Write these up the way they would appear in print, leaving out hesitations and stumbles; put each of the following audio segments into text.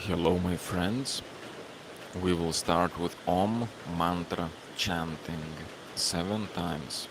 Hello, my friends. We will start with OM mantra chanting 7 times.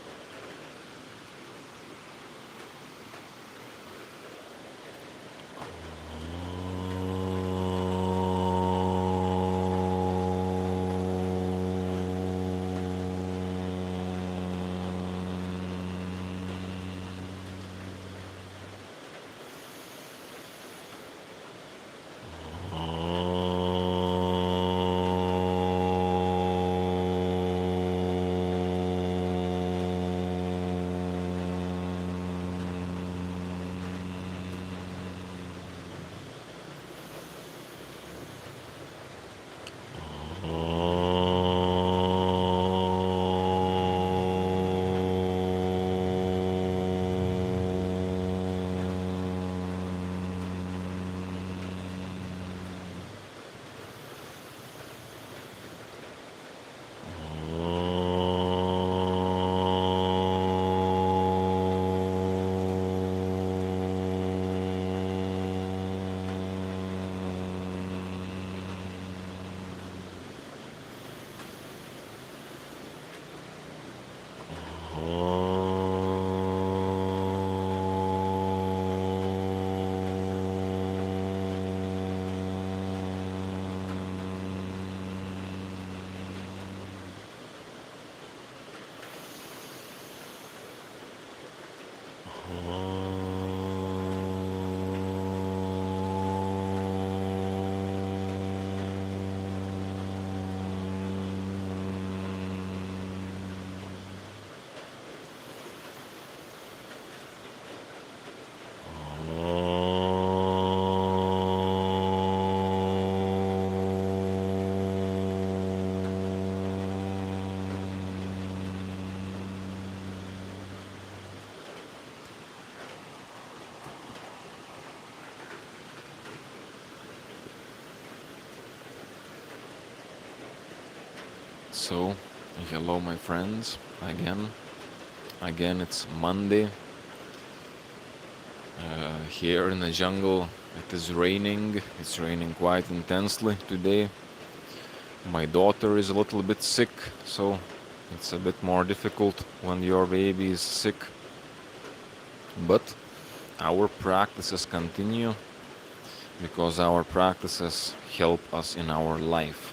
So, hello, my friends. Again, it's Monday. Here in the jungle, it is raining. It's raining quite intensely today. My daughter is a little bit sick, so it's a bit more difficult when your baby is sick. But our practices continue because our practices help us in our life.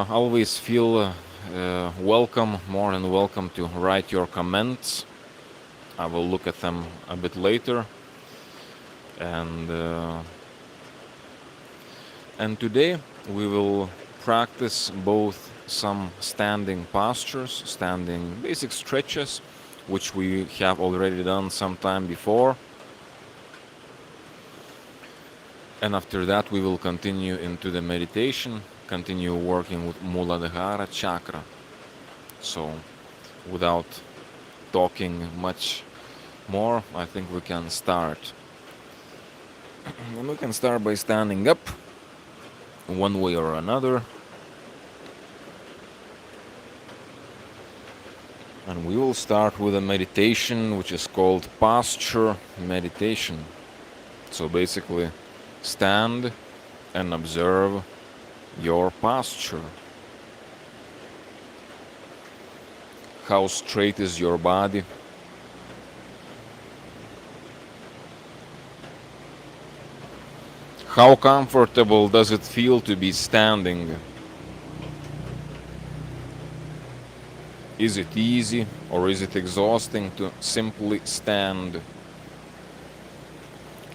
Always feel welcome, more than welcome to write your comments. I will look at them a bit later. And today we will practice both some standing postures, standing basic stretches, which we have already done some time before. And after that we will continue into the meditation, continue working with Muladhara Chakra. So, without talking much more, I think we can start. And we can start by standing up, one way or another. And we will start with a meditation which is called posture meditation. So basically, stand and observe your posture. How straight is your body? How comfortable does it feel to be standing? Is it easy or is it exhausting to simply stand?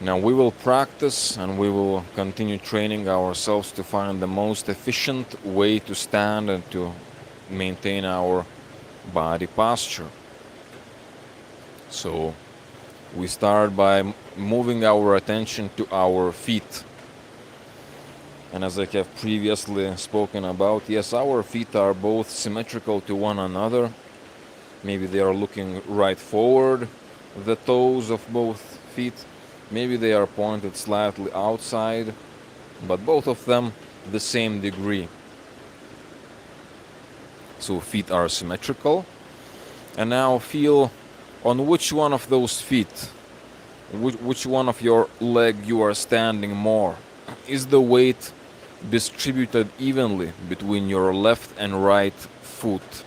Now we will practice and we will continue training ourselves to find the most efficient way to stand and to maintain our body posture. So we start by moving our attention to our feet. And as I have previously spoken about, yes, our feet are both symmetrical to one another. Maybe they are looking right forward, the toes of both feet. Maybe they are pointed slightly outside, but both of them the same degree. So feet are symmetrical. And now feel on which one of those feet Which one of your leg you are standing more? Is the weight distributed evenly between your left and right foot?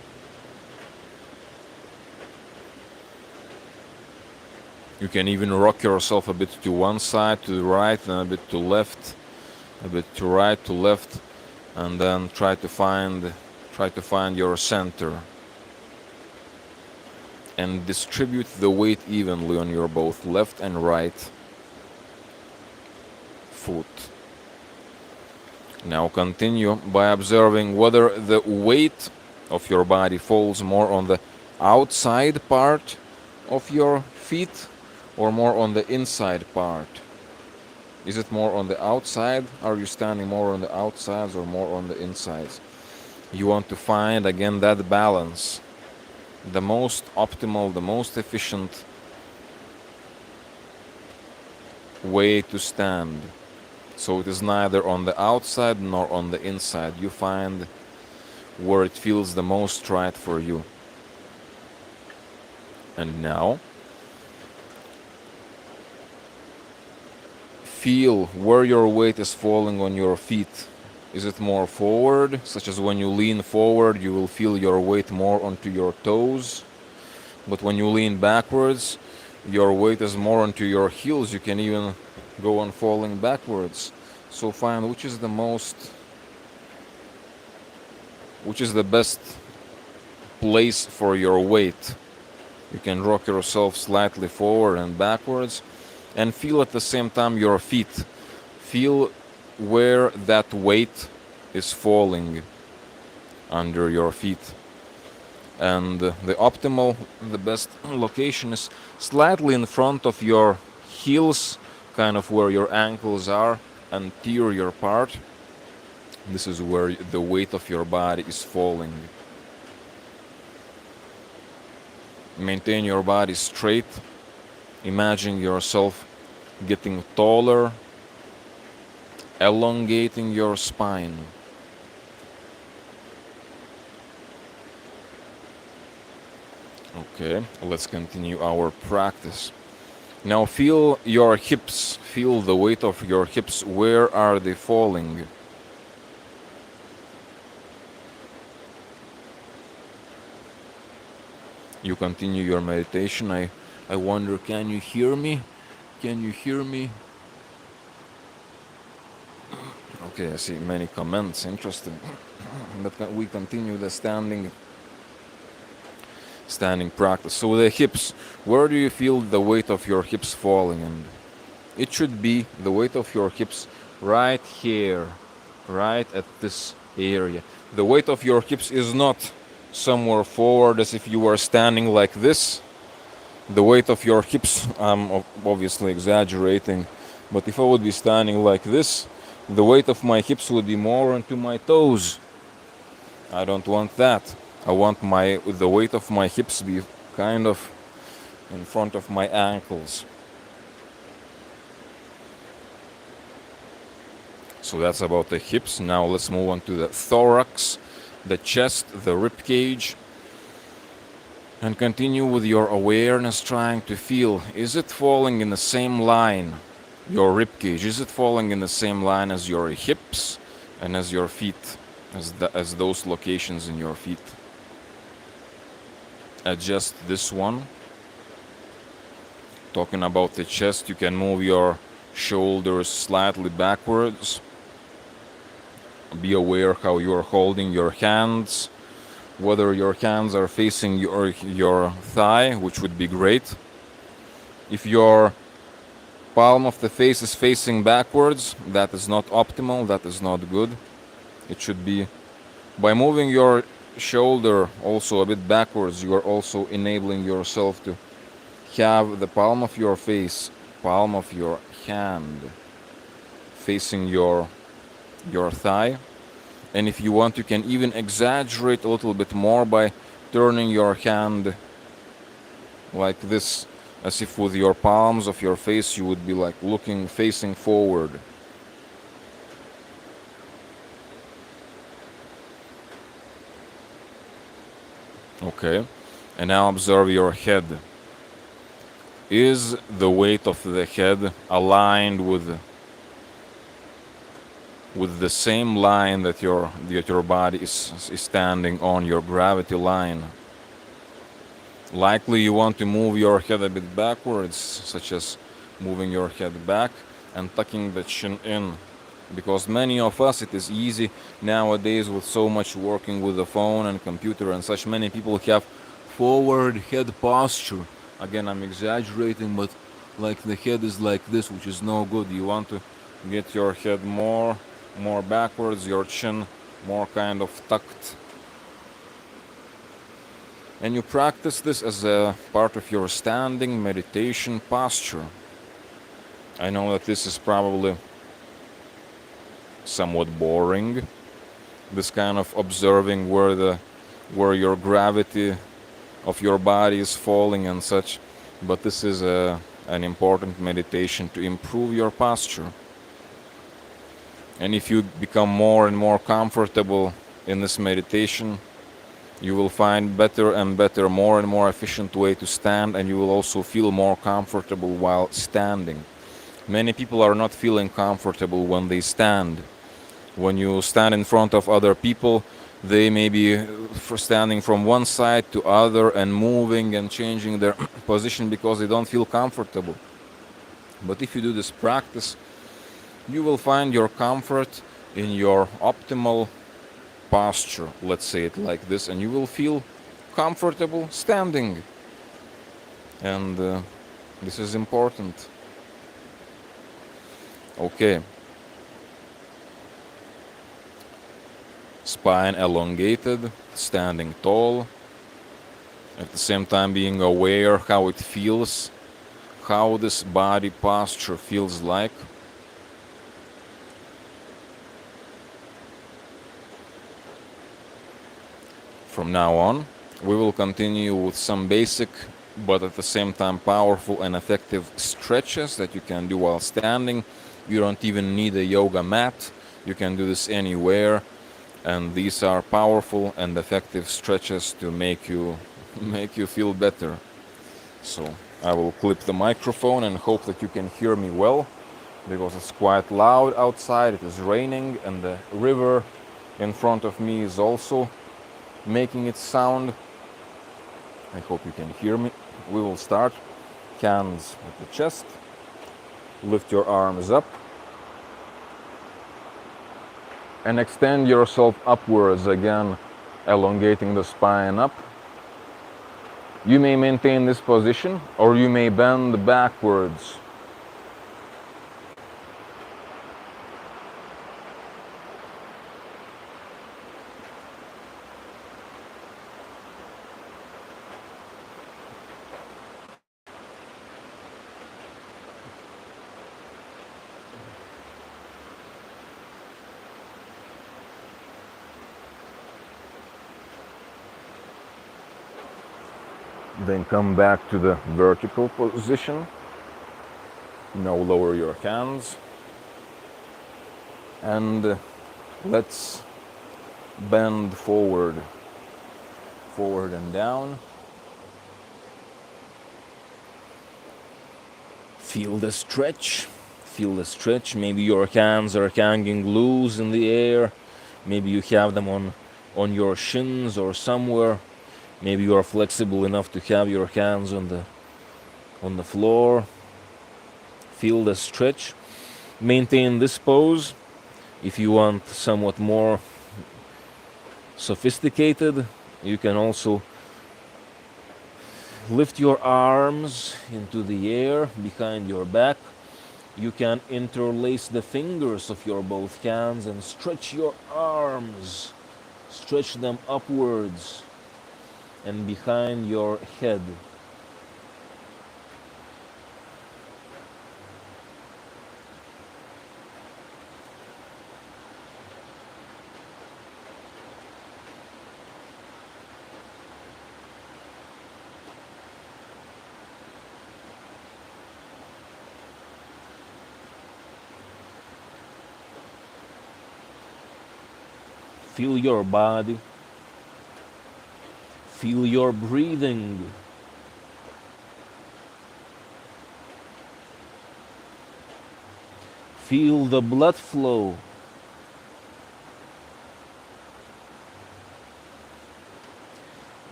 You can even rock yourself a bit to one side, to the right, and a bit to left, a bit to right, to left, and then try to find your center and distribute the weight evenly on your both left and right foot. Now continue by observing whether the weight of your body falls more on the outside part of your feet or more on the inside part. Is it more on the outside? Are you standing more on the outsides or more on the insides? You want to find again that balance, the most optimal, the most efficient way to stand. So it is neither on the outside nor on the inside. You find where it feels the most right for you. And now, feel where your weight is falling on your feet. Is it more forward, such as when you lean forward, you will feel your weight more onto your toes. But when you lean backwards, your weight is more onto your heels. You can even go on falling backwards. So find which is the best place for your weight. You can rock yourself slightly forward and backwards and feel at the same time your feet. Feel where that weight is falling under your feet. And the optimal, the best location is slightly in front of your heels, kind of where your ankles are, anterior part. This is where the weight of your body is falling. Maintain your body straight. Imagine yourself getting taller, elongating your spine. Okay, let's continue our practice. Now feel your hips, feel the weight of your hips. Where are they falling? You continue your meditation. I wonder, can you hear me? Can you hear me? Okay, I see many comments, interesting. But we continue the standing practice. So the hips, where do you feel the weight of your hips falling? And it should be the weight of your hips right here, right at this area. The weight of your hips is not somewhere forward as if you were standing like this. The weight of your hips, I'm obviously exaggerating, but if I would be standing like this, the weight of my hips would be more onto my toes. I don't want that. I want the weight of my hips be kind of in front of my ankles. So that's about the hips. Now let's move on to the thorax, the chest, the rib cage. And continue with your awareness, trying to feel, is it falling in the same line, your rib cage? Is it falling in the same line as your hips and as your feet, as those locations in your feet? Adjust this one. Talking about the chest, you can move your shoulders slightly backwards. Be aware how you are holding your hands, whether your hands are facing your thigh, which would be great. If your palm of the face is facing backwards, that is not optimal, that is not good. It should be, by moving your shoulder also a bit backwards, you are also enabling yourself to have the palm of your face, palm of your hand facing your thigh. And if you want, you can even exaggerate a little bit more by turning your hand like this, as if with your palms of your face you would be like facing forward. Okay, and now observe your head. Is the weight of the head aligned with the same line that your body is standing on, your gravity line? Likely you want to move your head a bit backwards, such as moving your head back and tucking the chin in. Because many of us, it is easy nowadays with so much working with the phone and computer and such, many people have forward head posture. Again, I'm exaggerating, but like the head is like this, which is no good. You want to get your head more backwards, your chin more kind of tucked. And you practice this as a part of your standing meditation posture. I know that this is probably somewhat boring, this kind of observing where your gravity of your body is falling and such, but this is an important meditation to improve your posture. And if you become more and more comfortable in this meditation, you will find better and better, more and more efficient way to stand, and you will also feel more comfortable while standing. Many people are not feeling comfortable when they stand. When you stand in front of other people, they may be standing from one side to other and moving and changing their position because they don't feel comfortable. But if you do this practice, you will find your comfort in your optimal posture, let's say it like this, and you will feel comfortable standing. And this is important. Okay. Spine elongated, standing tall, at the same time being aware how it feels, how this body posture feels like. From now on, we will continue with some basic but at the same time powerful and effective stretches that you can do while standing. You don't even need a yoga mat. You can do this anywhere. And these are powerful and effective stretches to make you feel better. So I will clip the microphone and hope that you can hear me well, because it's quite loud outside. It is raining and the river in front of me is also making its sound. I hope you can hear me. We will start. Hands at the chest. Lift your arms up. And extend yourself upwards again, elongating the spine up. You may maintain this position or you may bend backwards. Then come back to the vertical position. Now lower your hands. And let's bend forward and down. Feel the stretch. Feel the stretch. Maybe your hands are hanging loose in the air. Maybe you have them on your shins or somewhere. Maybe you are flexible enough to have your hands on the floor. Feel the stretch. Maintain this pose. If you want somewhat more sophisticated, you can also lift your arms into the air behind your back. You can interlace the fingers of your both hands and stretch your arms. Stretch them upwards and behind your head. Feel your body. Feel your breathing. Feel the blood flow.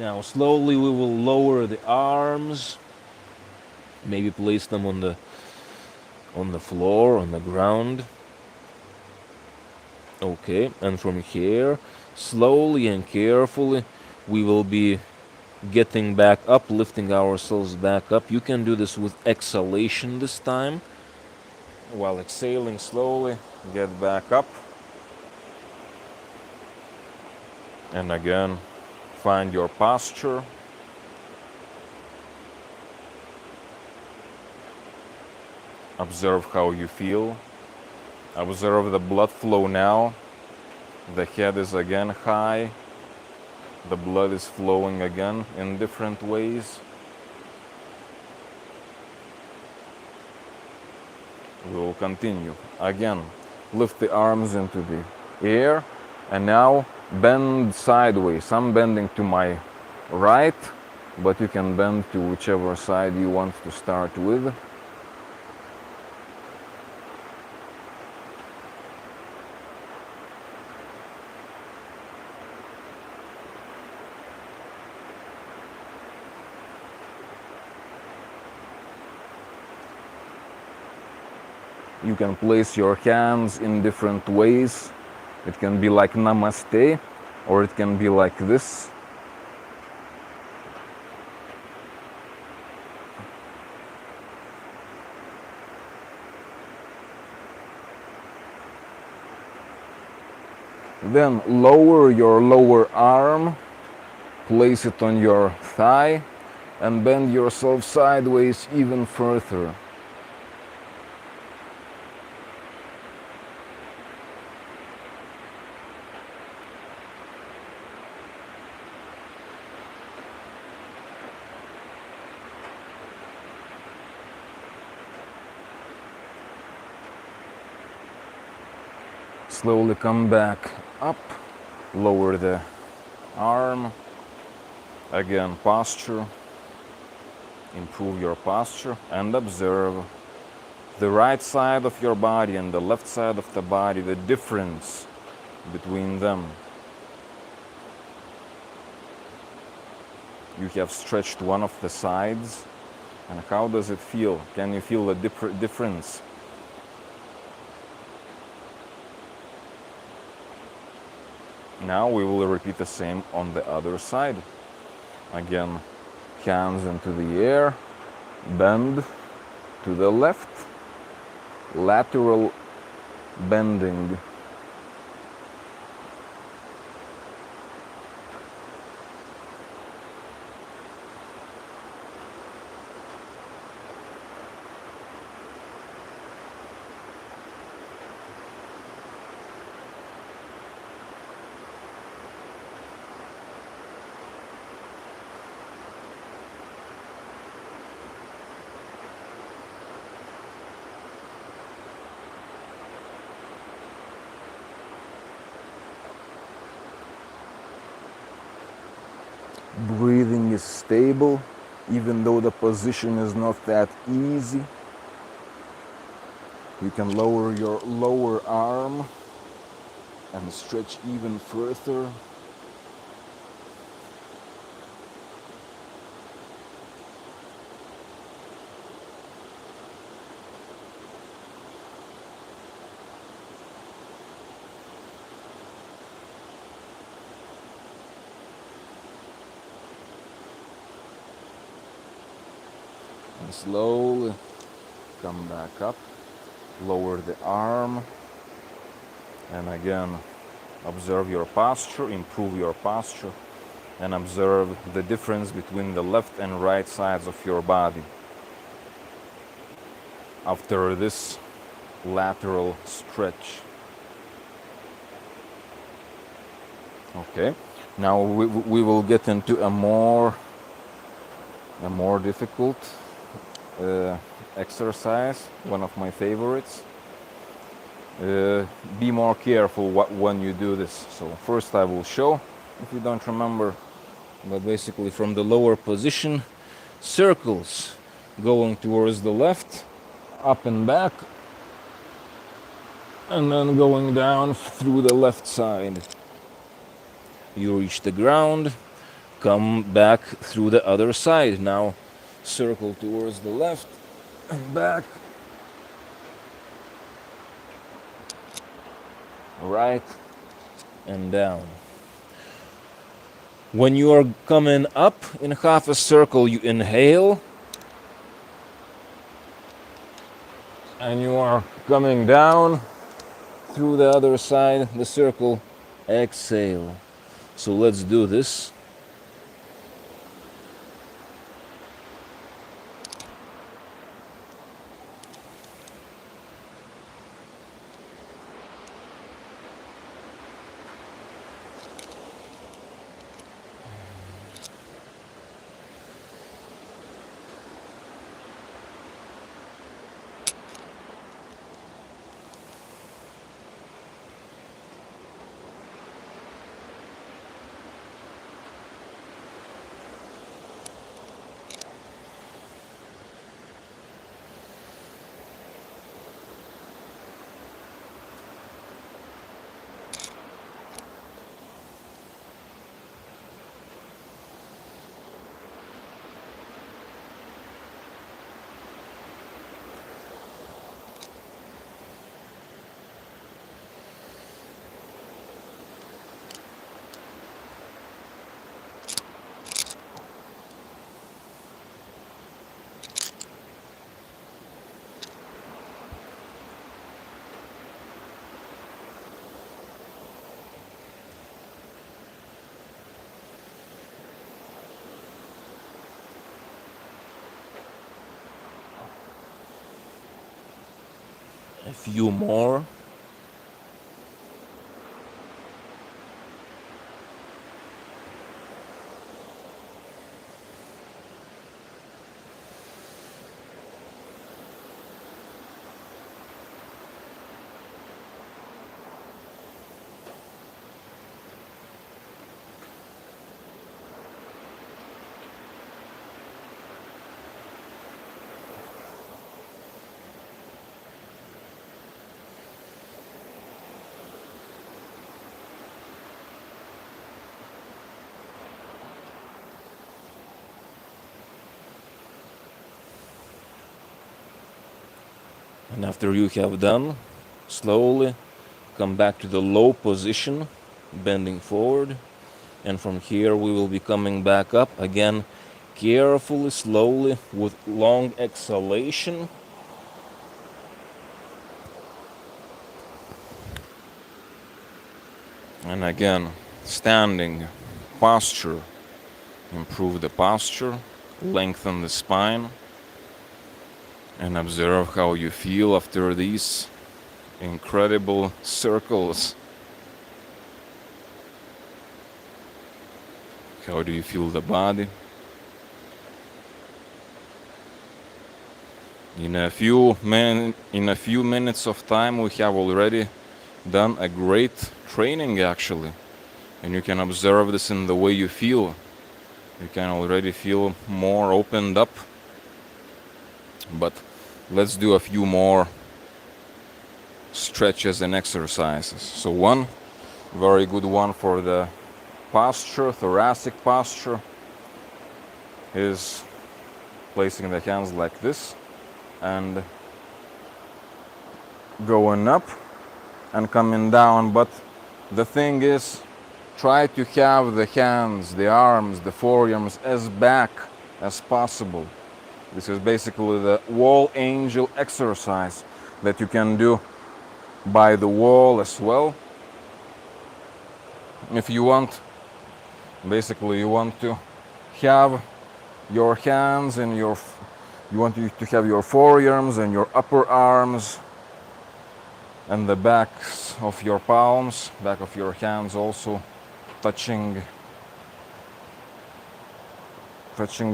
Now slowly we will lower the arms. Maybe place them on the floor, on the ground. Okay, and from here, slowly and carefully, we will be getting back up, lifting ourselves back up. You can do this with exhalation this time. While exhaling slowly, get back up. And again, find your posture. Observe how you feel. Observe the blood flow now. The head is again high. The blood is flowing again in different ways. We will continue. Again, lift the arms into the air. And now bend sideways. I'm bending to my right, but you can bend to whichever side you want to start with. You can place your hands in different ways. It can be like namaste, or it can be like this. Then lower your lower arm, place it on your thigh, and bend yourself sideways even further. Slowly come back up, lower the arm. Again, posture. Improve your posture and observe the right side of your body and the left side of the body, the difference between them. You have stretched one of the sides, and how does it feel? Can you feel the difference? Now we will repeat the same on the other side. Again, hands into the air, bend to the left, lateral bending. Breathing is stable, even though the position is not that easy. You can lower your lower arm and stretch even further. And slowly come back up, lower the arm, and again observe your posture, improve your posture, and observe the difference between the left and right sides of your body after this lateral stretch. Okay, now we will get into a more difficult exercise, one of my favorites. Be more careful when you do this. So first I will show, if you don't remember, but basically from the lower position, circles going towards the left, up and back, and then going down through the left side. You reach the ground, come back through the other side. Now circle towards the left and back, right and down. When you are coming up in half a circle, you inhale, and you are coming down through the other side, the circle, exhale. So let's do this. A few more. And after you have done, slowly come back to the low position, bending forward. And from here we will be coming back up again, carefully, slowly, with long exhalation. And again, standing posture. Improve the posture, lengthen the spine, and observe how you feel after these incredible circles. How do you feel the body? In a few minutes of time, we have already done a great training, actually. And you can observe this in the way you feel. You can already feel more opened up. But let's do a few more stretches and exercises. So one very good one for the posture, thoracic posture, is placing the hands like this and going up and coming down. But the thing is, try to have the hands, the arms, the forearms as back as possible. This is basically the wall angel exercise that you can do by the wall as well. If you want, basically you want to have your hands and you want to have your forearms and your upper arms and the backs of your palms, back of your hands also touching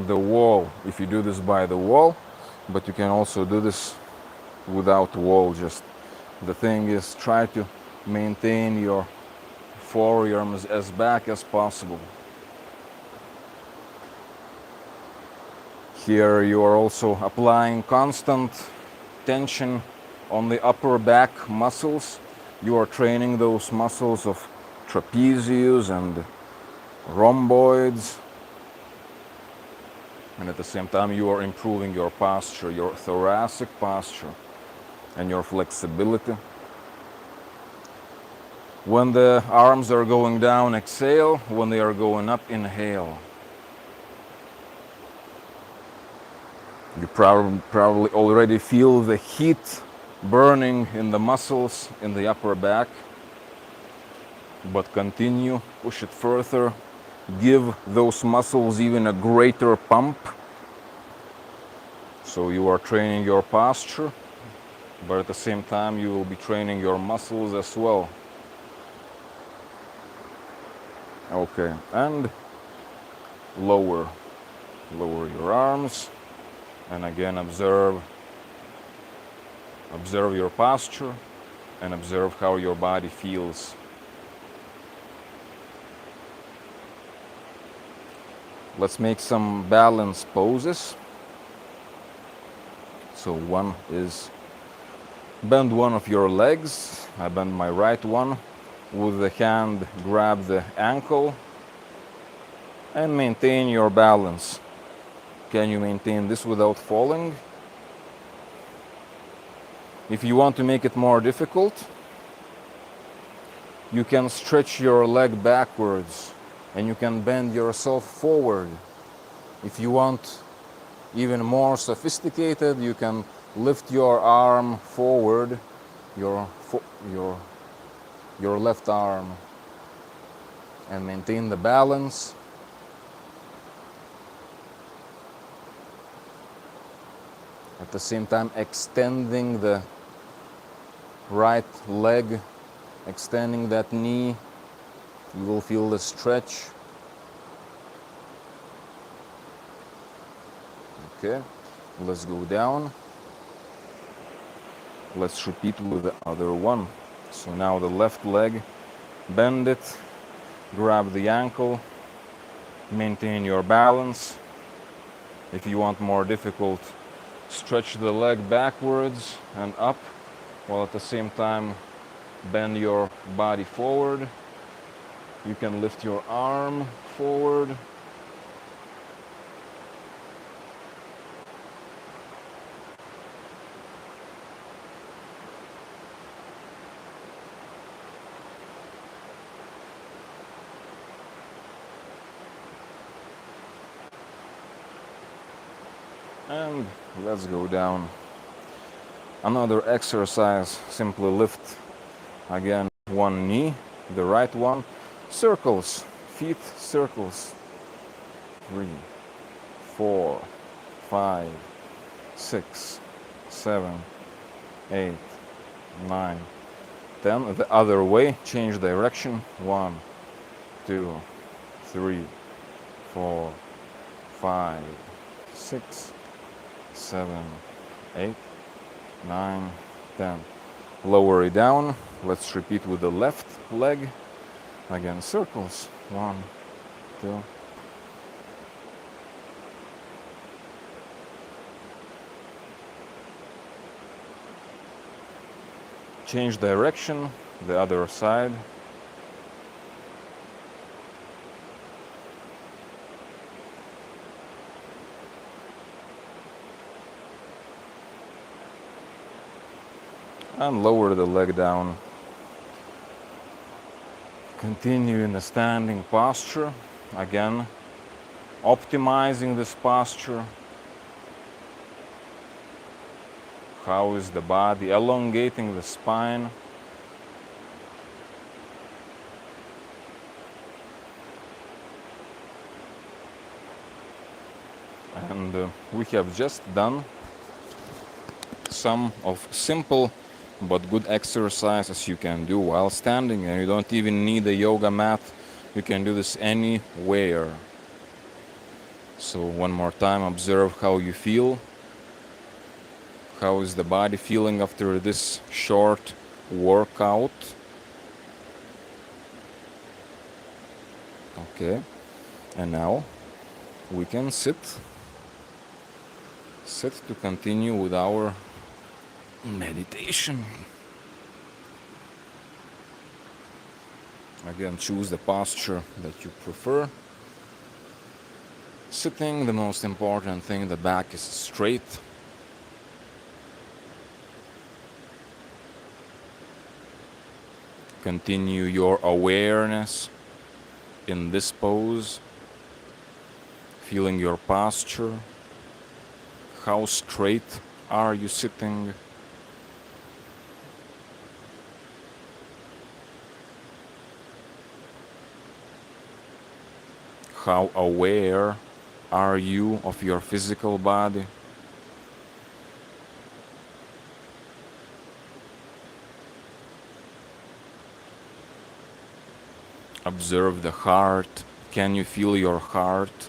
the wall if you do this by the wall, but you can also do this without wall. Just the thing is, try to maintain your forearms as back as possible. Here you are also applying constant tension on the upper back muscles You are training those muscles of trapezius and rhomboids, and at the same time you are improving your posture, your thoracic posture, and your flexibility. When the arms are going down, exhale. When they are going up, inhale. You probably already feel the heat burning in the muscles in the upper back, but continue, push it further, give those muscles even a greater pump. So you are training your posture, but at the same time you will be training your muscles as well. Okay, and lower your arms, and again observe your posture and observe how your body feels. Let's make some balance poses. So one is bend one of your legs. I bend my right one. With the hand, grab the ankle and maintain your balance. Can you maintain this without falling? If you want to make it more difficult, you can stretch your leg backwards and you can bend yourself forward. If you want even more sophisticated, you can lift your arm forward, your left arm, and maintain the balance. At the same time, extending the right leg, extending that knee. You will feel the stretch. Okay, let's go down. Let's repeat with the other one. So now the left leg, bend it, grab the ankle, maintain your balance. If you want more difficult, stretch the leg backwards and up, while at the same time bend your body forward. You can lift your arm forward. And let's go down. Another exercise, simply lift again one knee, the right one, circles, feet circles. 3, 4, 5, 6, 7, 8, 9, 10. The other way, change direction. 1, 2, 3, 4, 5, 6, 7, 8, 9, 10. Lower it down. Let's repeat with the left leg. Again, circles. 1, 2. Change direction, the other side. And lower the leg down. Continue in the standing posture. Again, optimizing this posture. How is the body? Elongating the spine. And we have just done some of simple but good exercises you can do while standing, and you don't even need a yoga mat. You can do this anywhere. So one more time, observe how you feel. How is the body feeling after this short workout? Okay, and now we can sit to continue with our meditation. Again, choose the posture that you prefer. Sitting, the most important thing, the back is straight. Continue your awareness in this pose, feeling your posture. How straight are you sitting? How aware are you of your physical body? Observe the heart. Can you feel your heart?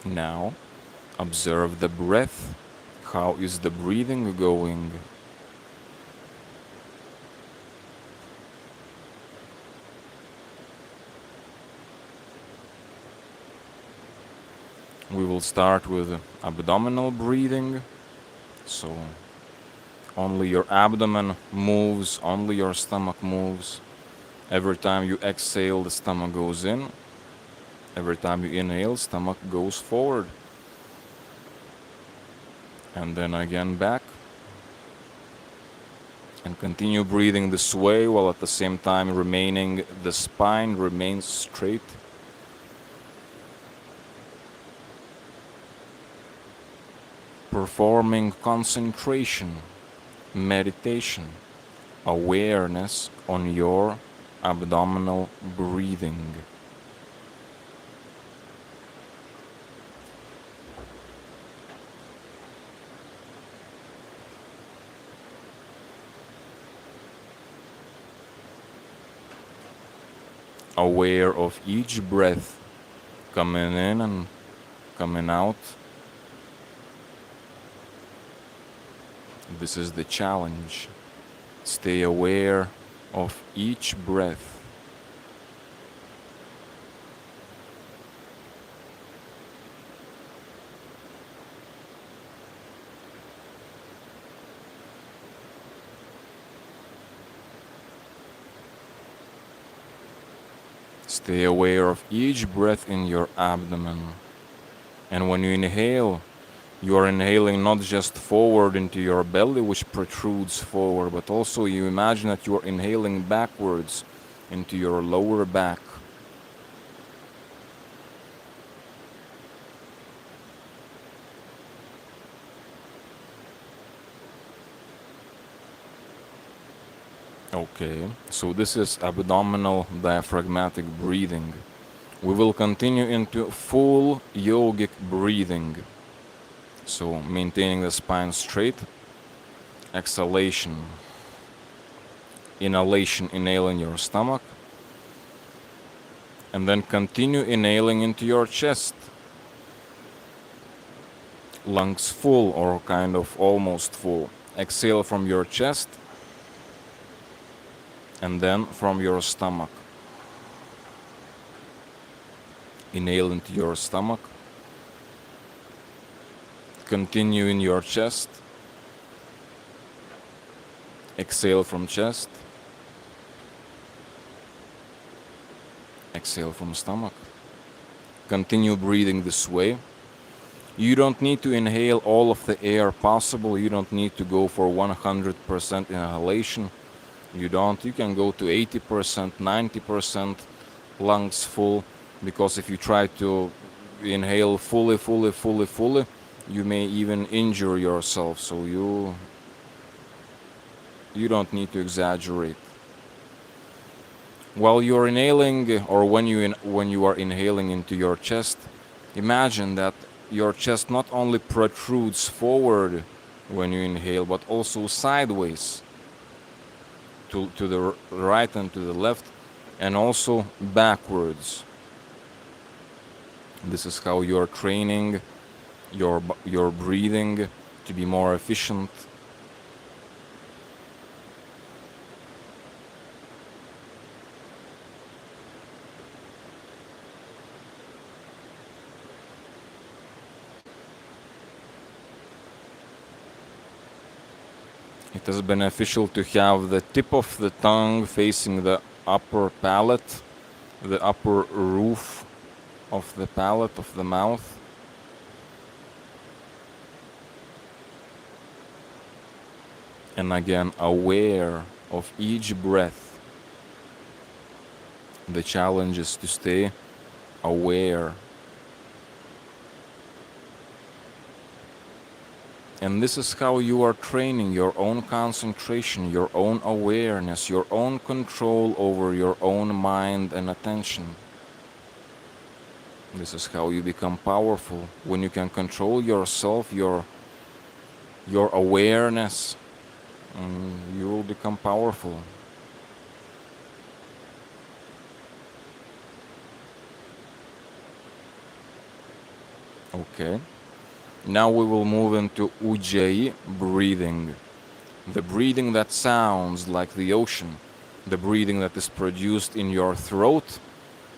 Now, observe the breath. How is the breathing going? We will start with abdominal breathing. So, only your abdomen moves, only your stomach moves. Every time you exhale, the stomach goes in. Every time you inhale, stomach goes forward. And then again back. And continue breathing this way while at the same time the spine remains straight. Performing concentration, meditation, awareness on your abdominal breathing. Aware of each breath coming in and coming out. This is the challenge. Stay aware of each breath. Stay aware of each breath in your abdomen. And when you inhale, you are inhaling not just forward into your belly, which protrudes forward, but also you imagine that you are inhaling backwards into your lower back. Okay, so this is abdominal diaphragmatic breathing. We will continue into full yogic breathing. So maintaining the spine straight. Exhalation. Inhalation, inhale in your stomach. And then continue inhaling into your chest. Lungs full or kind of almost full. Exhale from your chest. And then from your stomach. Inhale into your stomach. Continue in your chest. Exhale from chest. Exhale from stomach. Continue breathing this way. You don't need to inhale all of the air possible. You don't need to go for 100% inhalation. You can go to 80%, 90% lungs full, because if you try to inhale fully, you may even injure yourself. So you don't need to exaggerate. While you're inhaling, or when you are inhaling into your chest, imagine that your chest not only protrudes forward when you inhale, but also sideways to the right and to the left, and also backwards. This is how you're training your breathing to be more efficient. It is beneficial to have the tip of the tongue facing the upper palate, the upper roof of the palate of the mouth. And again, aware of each breath. The challenge is to stay aware. And this is how you are training your own concentration, your own awareness, your own control over your own mind and attention. This is how you become powerful. When you can control yourself, your awareness, you will become powerful. Okay. Now we will move into Ujjayi breathing. The breathing that sounds like the ocean. The breathing that is produced in your throat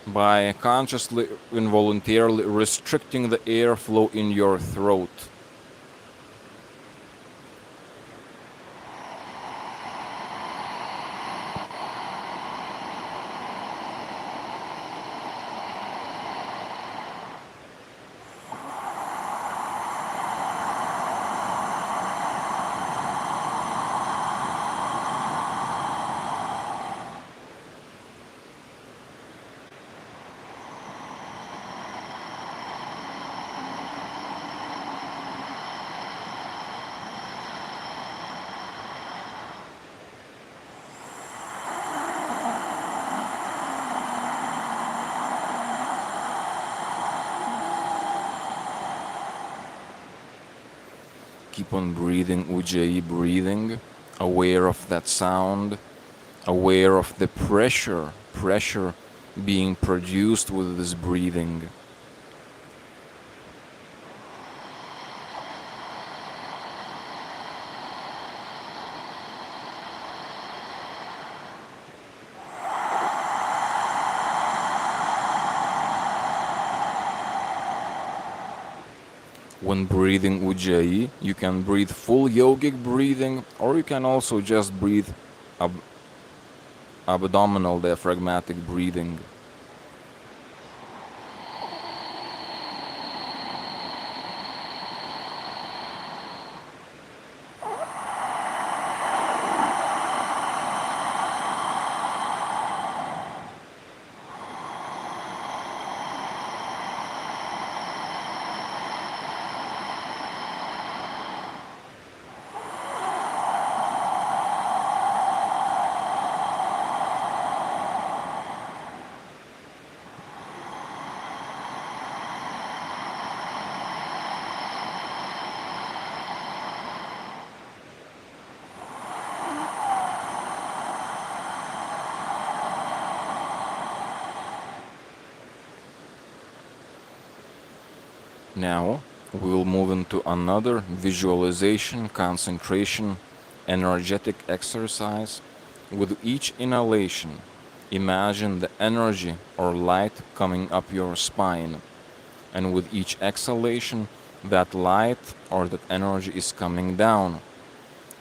by consciously, involuntarily restricting the airflow in your throat. Keep on breathing Ujjayi breathing, aware of that sound, aware of the pressure being produced with this breathing. When breathing Ujjayi, you can breathe full yogic breathing, or you can also just breathe abdominal diaphragmatic breathing. Now we will move into another visualization, concentration, energetic exercise. With each inhalation, imagine the energy or light coming up your spine. And with each exhalation, that light or that energy is coming down.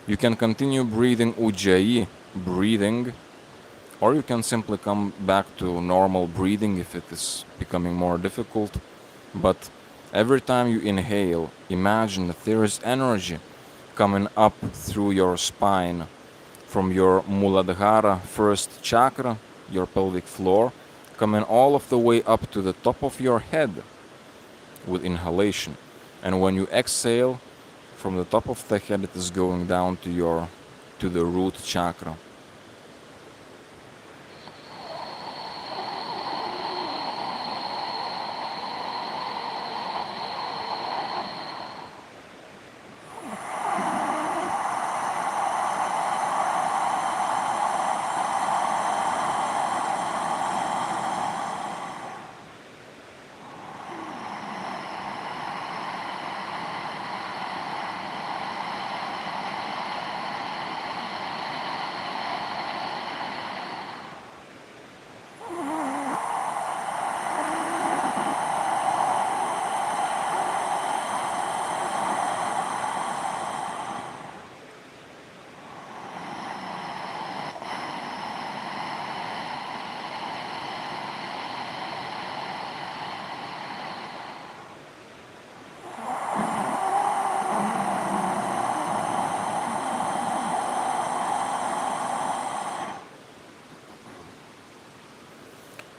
You can continue breathing Ujjayi breathing, or you can simply come back to normal breathing if it is becoming more difficult. But every time you inhale, imagine that there is energy coming up through your spine from your Muladhara first chakra, your pelvic floor, coming all of the way up to the top of your head with inhalation. And when you exhale, from the top of the head it is going down to the root chakra.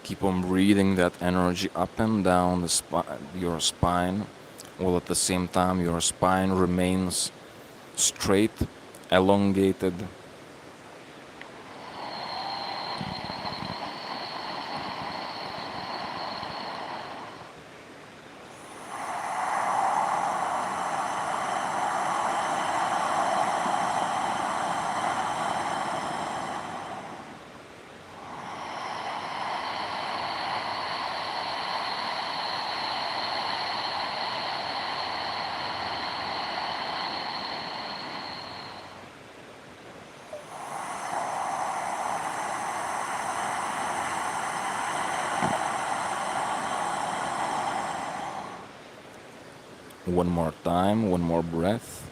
Keep on breathing that energy up and down your spine, while at the same time your spine remains straight, elongated. One more time, one more breath.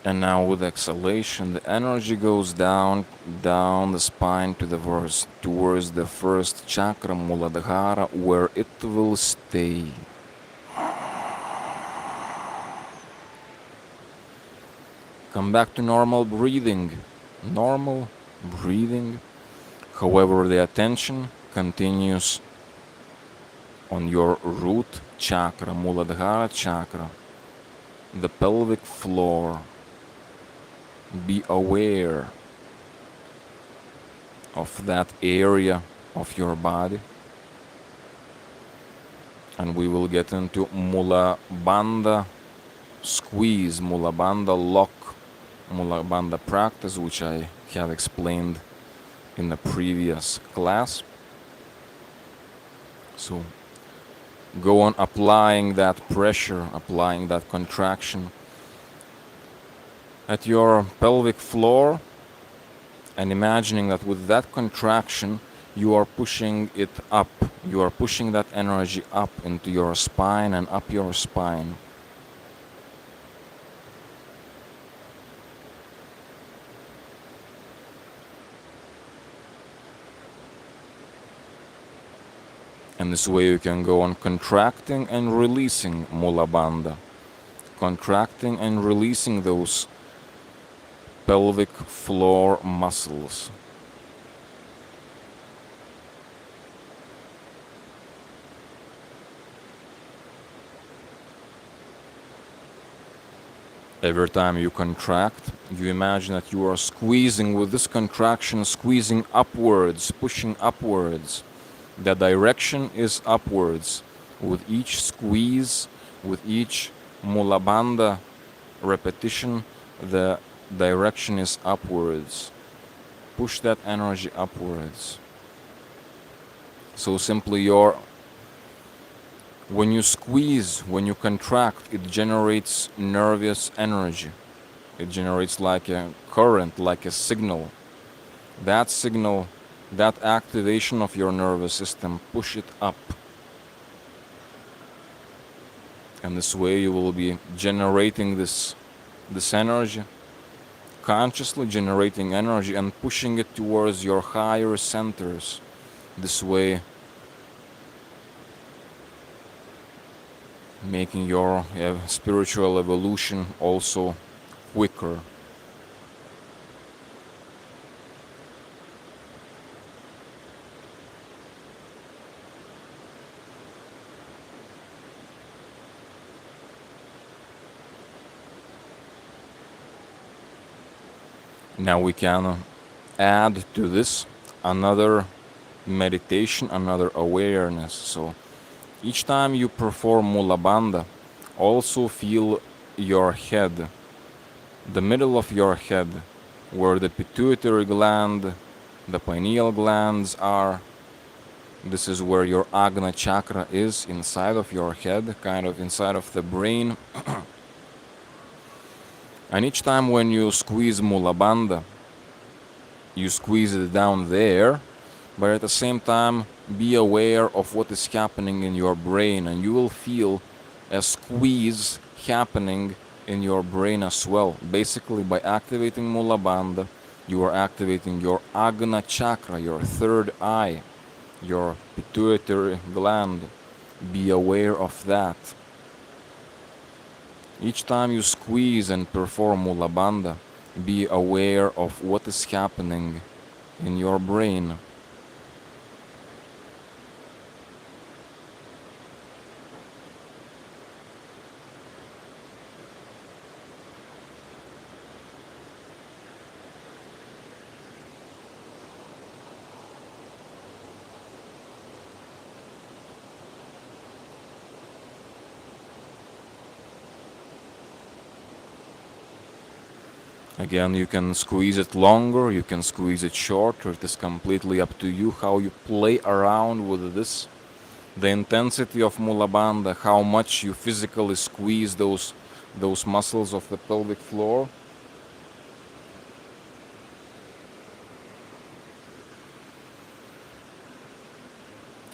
And now with exhalation, the energy goes down the spine towards the first chakra, Muladhara, where it will stay. Come back to normal breathing. Normal breathing. However, the attention continues on your root chakra, Muladhara Chakra, the pelvic floor. Be aware of that area of your body. And we will get into Mula Bandha squeeze, Mula Bandha lock, Mula Bandha practice, which I have explained in the previous class. So go on applying that pressure, applying that contraction at your pelvic floor, and imagining that with that contraction you are pushing it up. You are pushing that energy up into your spine and up your spine. And this way you can go on contracting and releasing Mula Bandha. Contracting and releasing those pelvic floor muscles. Every time you contract, you imagine that you are squeezing with this contraction, squeezing upwards, pushing upwards. The direction is upwards. With each squeeze, with each Mula Bandha repetition, the direction is upwards. Push that energy upwards. So simply when you squeeze, when you contract, it generates nervous energy. It generates like a current, like a signal. That signal, that activation of your nervous system, push it up. And this way you will be generating this energy, consciously generating energy and pushing it towards your higher centers. This way, making your spiritual evolution also quicker. Now we can add to this another meditation, another awareness. So each time you perform Mula Bandha, also feel your head, the middle of your head, where the pituitary gland, the pineal glands are. This is where your Agna chakra is, inside of your head, kind of inside of the brain. And each time when you squeeze Mula Bandha, you squeeze it down there, but at the same time be aware of what is happening in your brain, and you will feel a squeeze happening in your brain as well. Basically, by activating Mula Bandha, you are activating your Agna chakra, your third eye, your pituitary gland. Be aware of that. Each time you squeeze and perform Mula Bandha, be aware of what is happening in your brain. Again, you can squeeze it longer, you can squeeze it shorter. It is completely up to you how you play around with this. The intensity of Mula Bandha, how much you physically squeeze those muscles of the pelvic floor.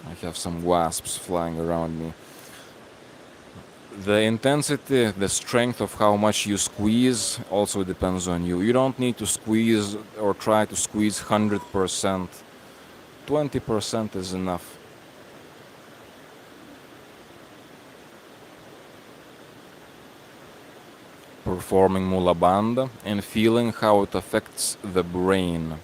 I have some wasps flying around me. The intensity, the strength of how much you squeeze also depends on you. You don't need to squeeze or try to squeeze 100%. 20% is enough. Performing Mula Bandha and feeling how it affects the brain.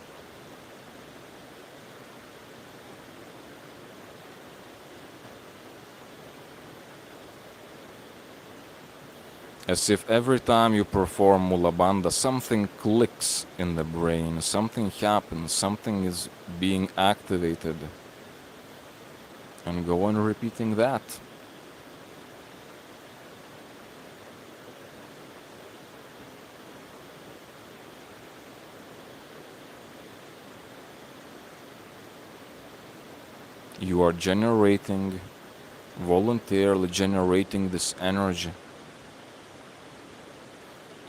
As if every time you perform Mula Bandha, something clicks in the brain, something happens, something is being activated. And go on repeating that. You are voluntarily generating this energy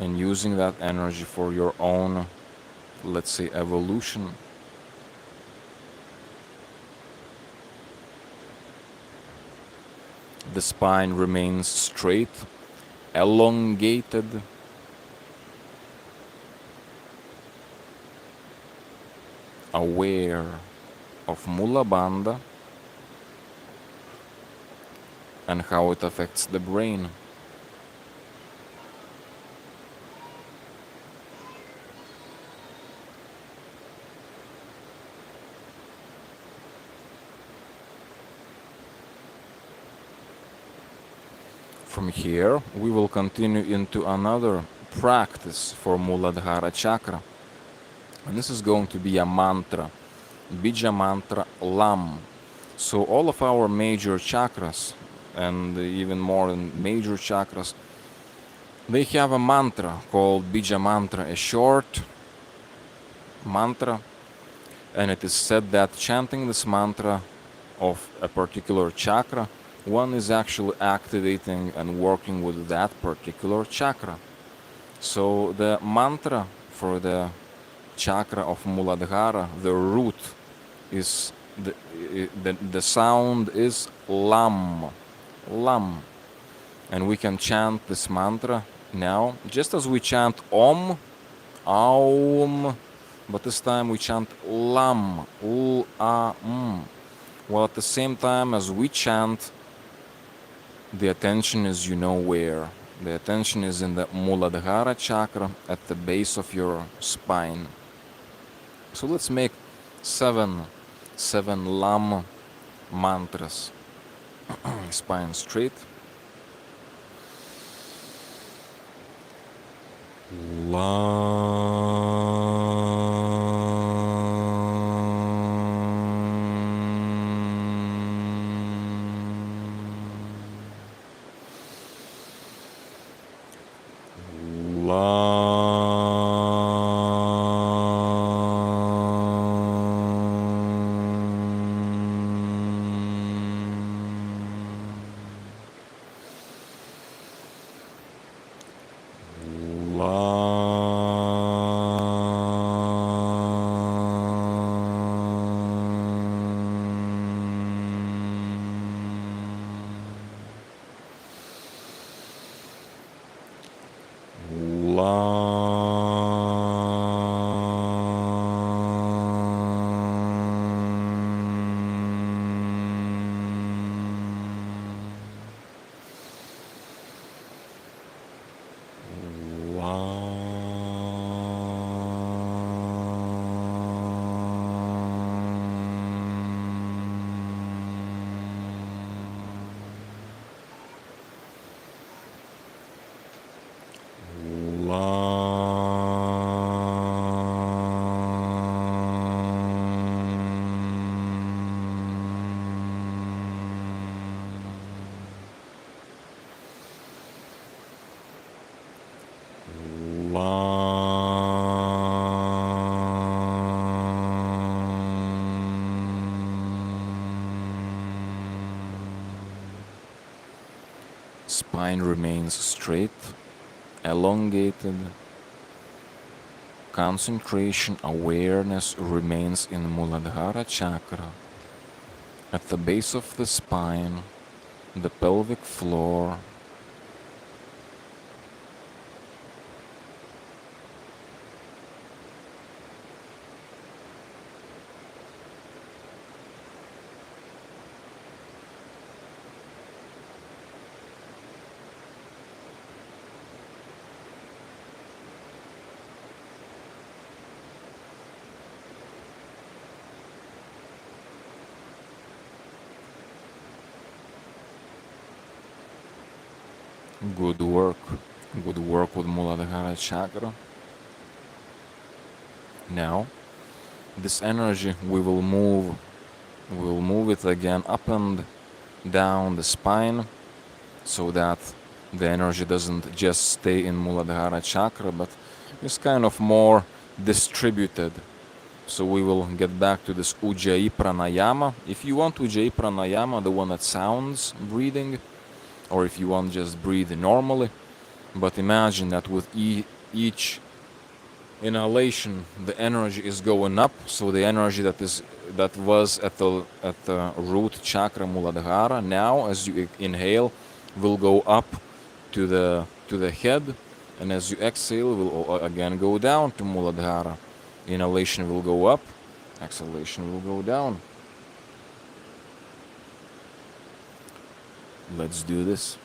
and using that energy for your own, let's say, evolution. The spine remains straight, elongated. Aware of Mula Bandha and how it affects the brain. From here, we will continue into another practice for Muladhara Chakra. And this is going to be a mantra, Bija mantra Lam. So all of our major chakras, and even more than major chakras, they have a mantra called Bija mantra, a short mantra. And it is said that chanting this mantra of a particular chakra, one is actually activating and working with that particular chakra. So the mantra for the chakra of Muladhara, the root is the sound is Lam, Lam, and we can chant this mantra now, just as we chant Om, Aum, but this time we chant Lam, L-A-M. While at the same time as we chant, the attention is you know where. The attention is in the Muladhara Chakra at the base of your spine. So let's make seven Lam mantras. Spine straight. La Spine remains straight, elongated. Concentration, awareness remains in Muladhara Chakra, at the base of the spine, the pelvic floor. Good work. Good work with Muladhara Chakra. Now, this energy we will move it again up and down the spine so that the energy doesn't just stay in Muladhara Chakra but is kind of more distributed. So we will get back to this Ujjayi Pranayama. If you want Ujjayi Pranayama, the one that sounds breathing, or if you want just breathe normally, but imagine that with each inhalation the energy is going up, so the energy that was at the root chakra Muladhara, now as you inhale will go up to the head, and as you exhale will again go down to Muladhara. Inhalation will go up, exhalation will go down. Let's do this.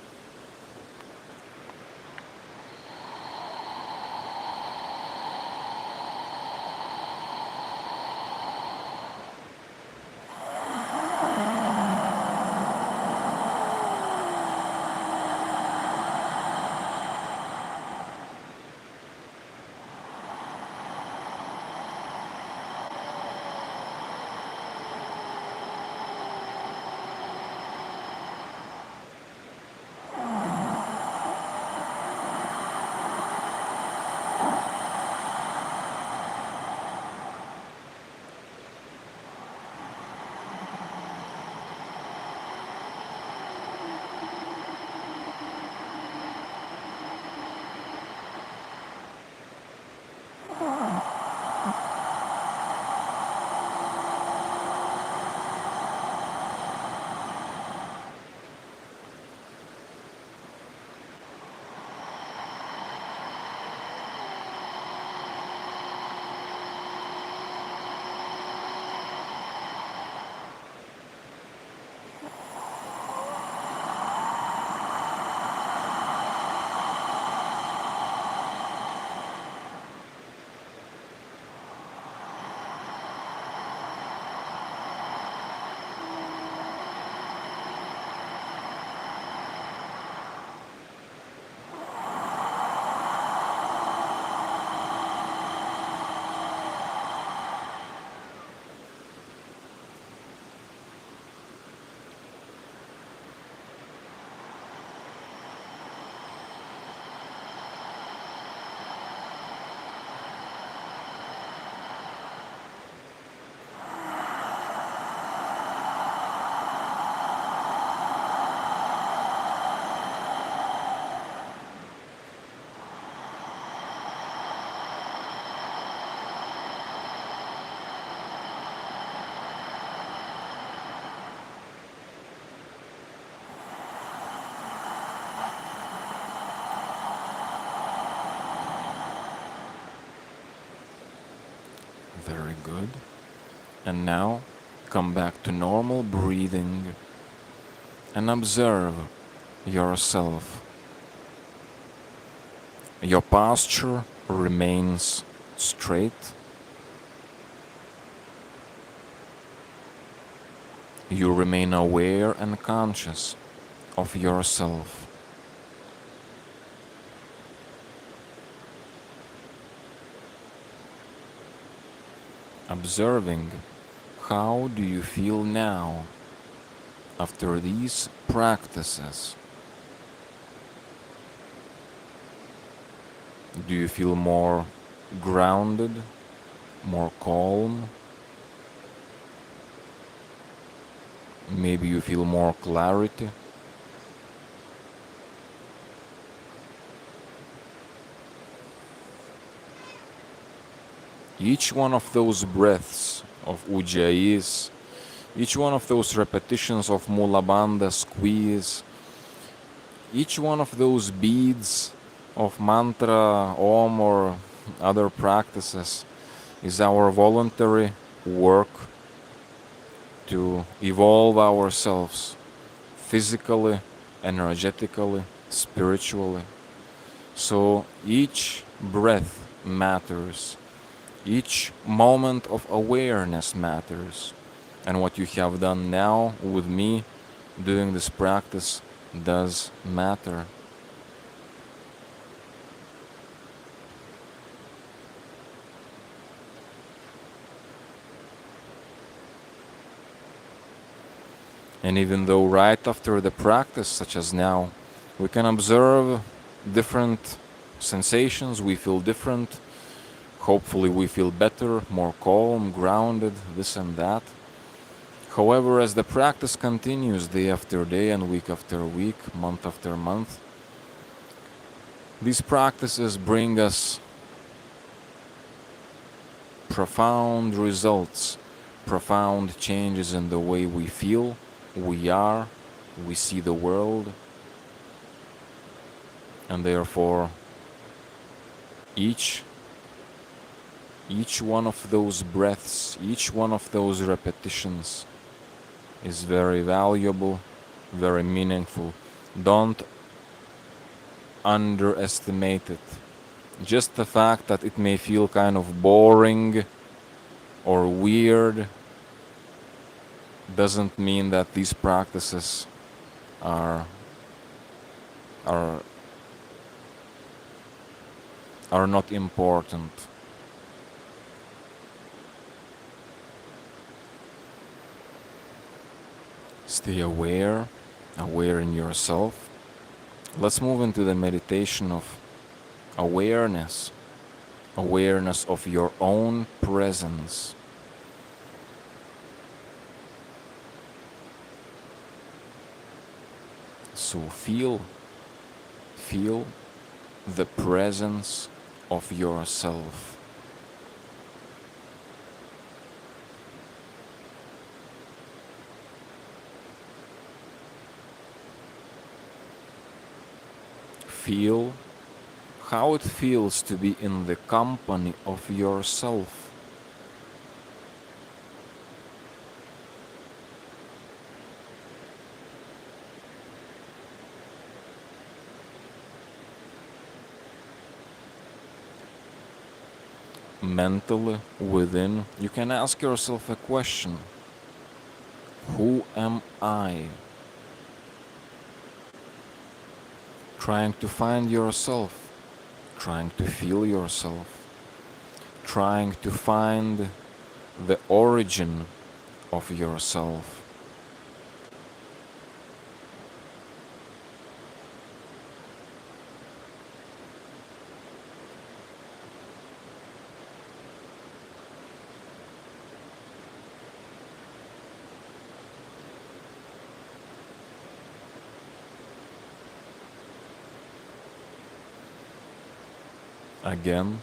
Very good. And now come back to normal breathing and observe yourself. Your posture remains straight. You remain aware and conscious of yourself. Observing how do you feel now after these practices. Do you feel more grounded, more calm? Maybe you feel more clarity. Each one of those breaths of Ujjayis, each one of those repetitions of Mula Bandha squeeze, each one of those beads of mantra, Om, or other practices is our voluntary work to evolve ourselves physically, energetically, spiritually. So each breath matters. Each moment of awareness matters. And what you have done now with me doing this practice does matter. And even though right after the practice, such as now, we can observe different sensations, we feel different. Hopefully we feel better, more calm, grounded, this and that. However, as the practice continues day after day and week after week, month after month, these practices bring us profound results, profound changes in the way we feel, we are, we see the world, and therefore each one of those breaths, each one of those repetitions is very valuable, very meaningful. Don't underestimate it. Just the fact that it may feel kind of boring or weird doesn't mean that these practices are not important. Stay aware in yourself. Let's move into the meditation of awareness of your own presence. So feel the presence of yourself. Feel how it feels to be in the company of yourself. Mentally, within, you can ask yourself a question. Who am I? Trying to find yourself, trying to feel yourself, trying to find the origin of yourself. Again,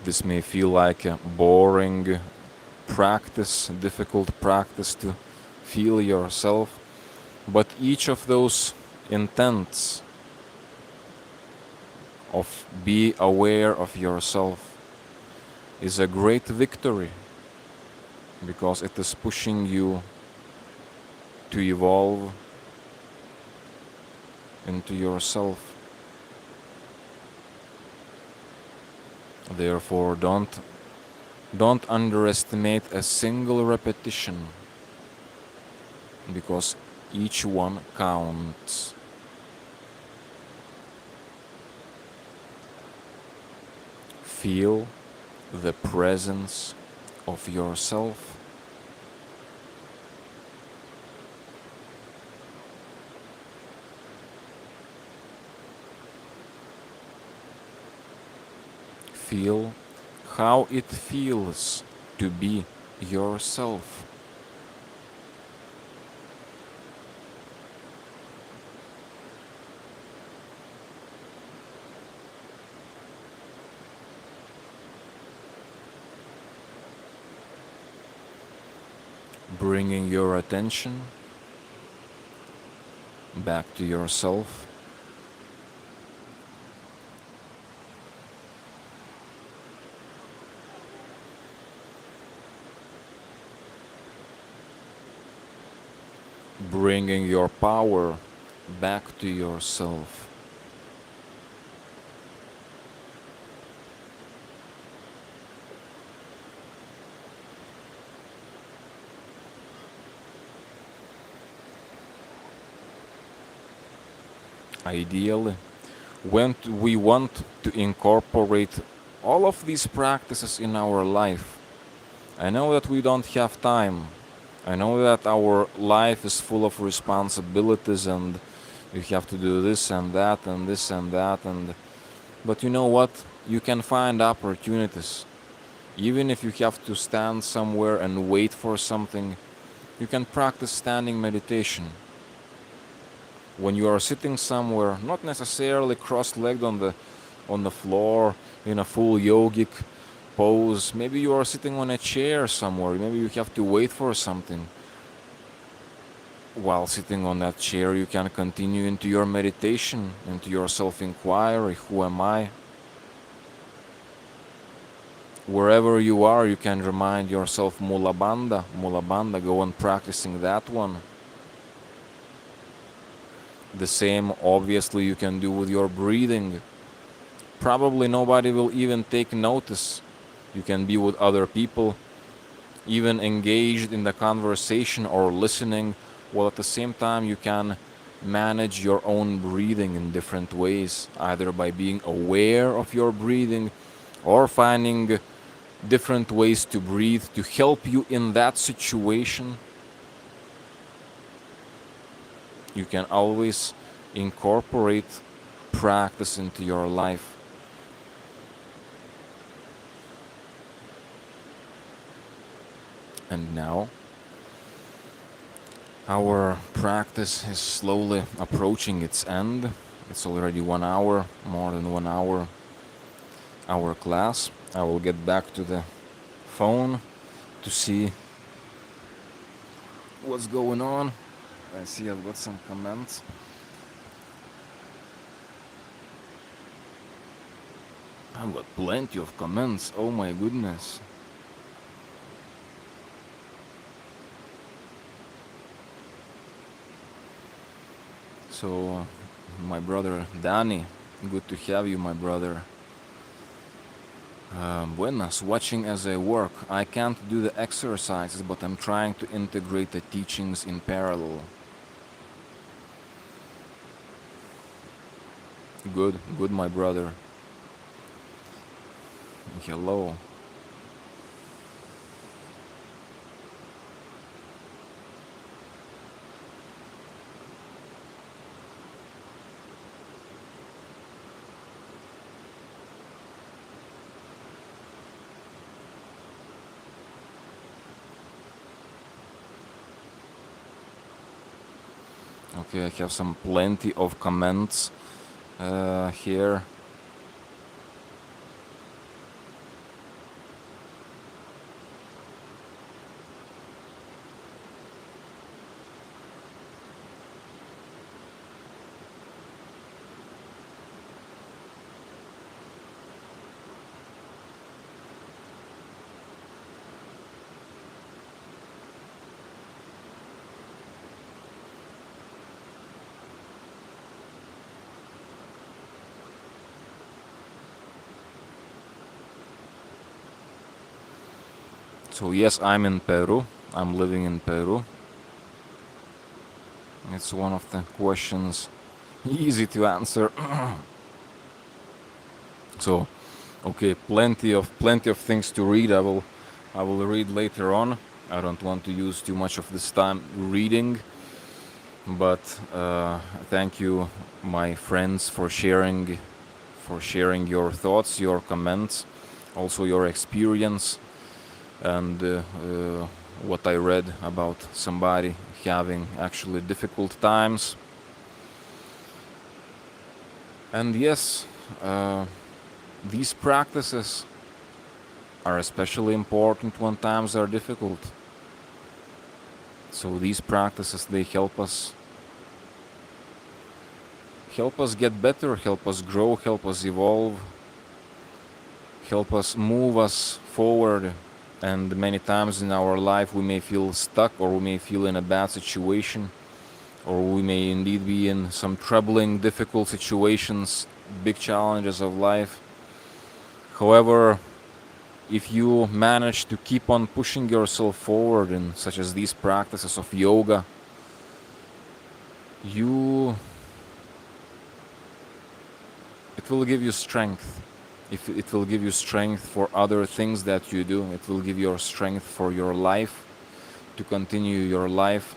this may feel like a boring practice, difficult practice to feel yourself, but each of those intents of be aware of yourself is a great victory, because it is pushing you to evolve into yourself. Therefore, don't underestimate a single repetition, because each one counts. Feel the presence of yourself. Feel how it feels to be yourself. bringing your attention back to yourself. Bringing your power back to yourself. Ideally, when we want to incorporate all of these practices in our life, I know that we don't have time. I know that our life is full of responsibilities and you have to do this and that and this and that, but you know what? You can find opportunities. Even if you have to stand somewhere and wait for something, you can practice standing meditation. When you are sitting somewhere, not necessarily cross-legged on the floor in a full yogic pose, maybe you are sitting on a chair somewhere, maybe you have to wait for something. While sitting on that chair, you can continue into your meditation, into your self-inquiry, who am I? Wherever you are, you can remind yourself Mula Bandha, go on practicing that one. The same, obviously, you can do with your breathing. Probably nobody will even take notice. You can be with other people, even engaged in the conversation or listening, while at the same time you can manage your own breathing in different ways, either by being aware of your breathing or finding different ways to breathe to help you in that situation. You can always incorporate practice into your life. And now, our practice is slowly approaching its end. It's already 1 hour, more than 1 hour, our class. I will get back to the phone to see what's going on. I see I've got some comments. I've got plenty of comments, oh my goodness. So, my brother Danny, good to have you, my brother. Buenas, watching as I work. I can't do the exercises, but I'm trying to integrate the teachings in parallel. Good, my brother. Hello. Okay, I have some plenty of comments here. So yes, I'm in Peru. I'm living in Peru. It's one of the questions easy to answer. So, okay, plenty of things to read. I will read later on. I don't want to use too much of this time reading, but thank you, my friends, for sharing your thoughts, your comments, also your experience, and what I read about somebody having actually difficult times. And yes, these practices are especially important when times are difficult. So these practices, they help us get better, help us grow, help us evolve, help us move us forward. And many times in our life we may feel stuck, or we may feel in a bad situation, or we may indeed be in some troubling, difficult situations, big challenges of life. However, if you manage to keep on pushing yourself forward in such as these practices of yoga, it will give you strength. If it will give you strength for other things that you do, it will give you strength for your life, to continue your life,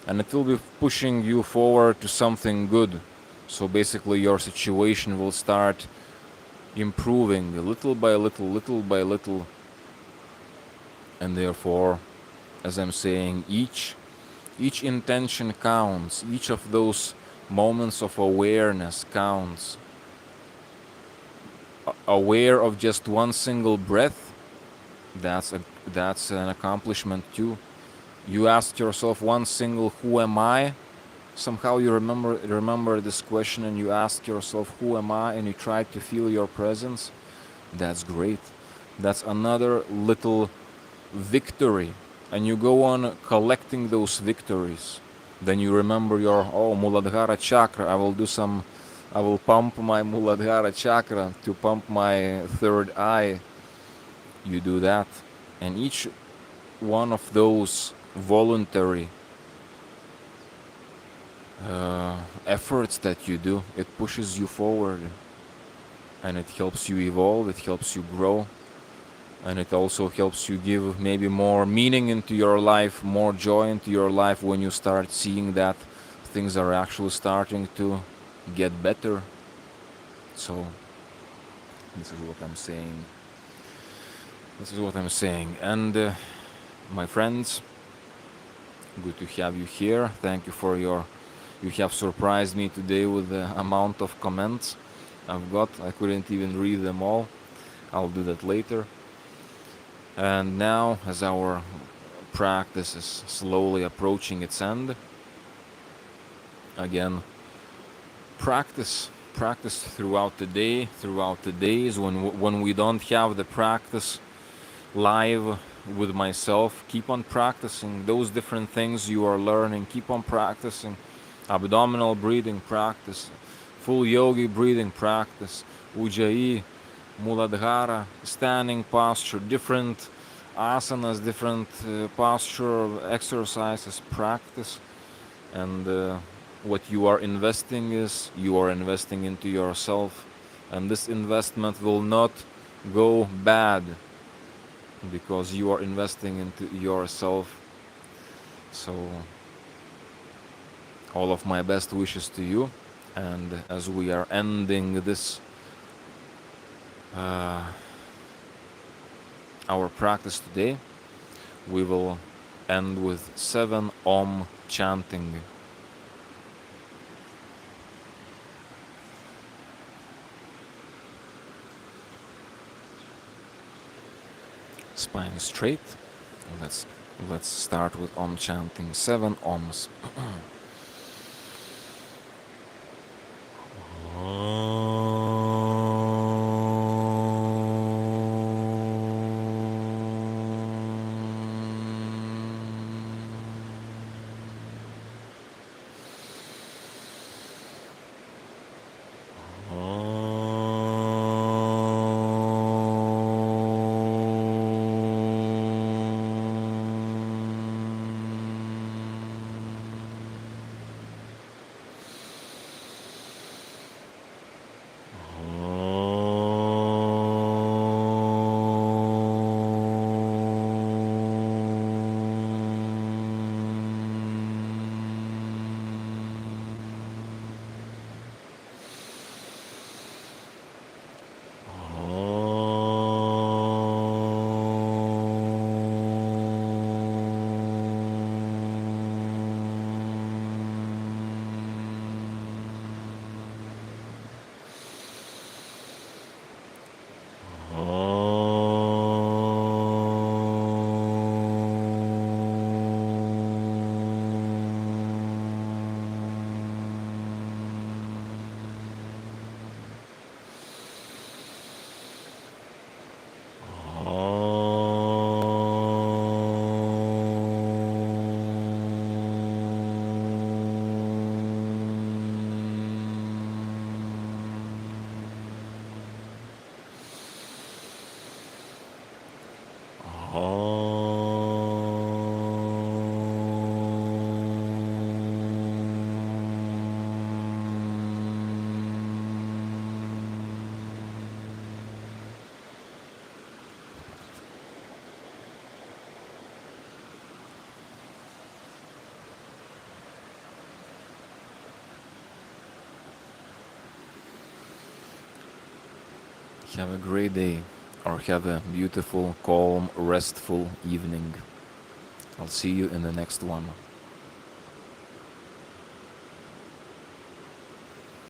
and it will be pushing you forward to something good. So basically your situation will start improving little by little, little by little. And therefore, as I'm saying, each intention counts. Each of those moments of awareness counts. Aware of just one single breath, that's an accomplishment too. You ask yourself one single "Who am I?" Somehow you remember this question, and you ask yourself "Who am I?" and you try to feel your presence. That's great. That's another little victory, and you go on collecting those victories. Then you remember your Muladhara Chakra. I will pump my Muladhara Chakra to pump my third eye. You do that, and each one of those voluntary efforts that you do, it pushes you forward, and it helps you evolve, it helps you grow, and it also helps you give maybe more meaning into your life, more joy into your life, when you start seeing that things are actually starting to get better. So this is what I'm saying. And my friends, good to have you here. Thank you for you have surprised me today with the amount of comments I've got. I couldn't even read them all. I'll do that later. And now, as our practice is slowly approaching its end, again, practice throughout the day, throughout the days when we don't have the practice live with myself. Keep on practicing those different things you are learning. Keep on practicing abdominal breathing practice, full yogi breathing practice, Ujjayi, Muladhara, standing posture, different asanas, different posture exercises practice. And what you are investing into yourself, and this investment will not go bad because you are investing into yourself. So all of my best wishes to you, and as we are ending this our practice today, we will end with 7 OM chanting. Spine straight. Let's start with OM chanting. 7 OMs. Have a great day, or have a beautiful, calm, restful evening. I'll see you in the next one.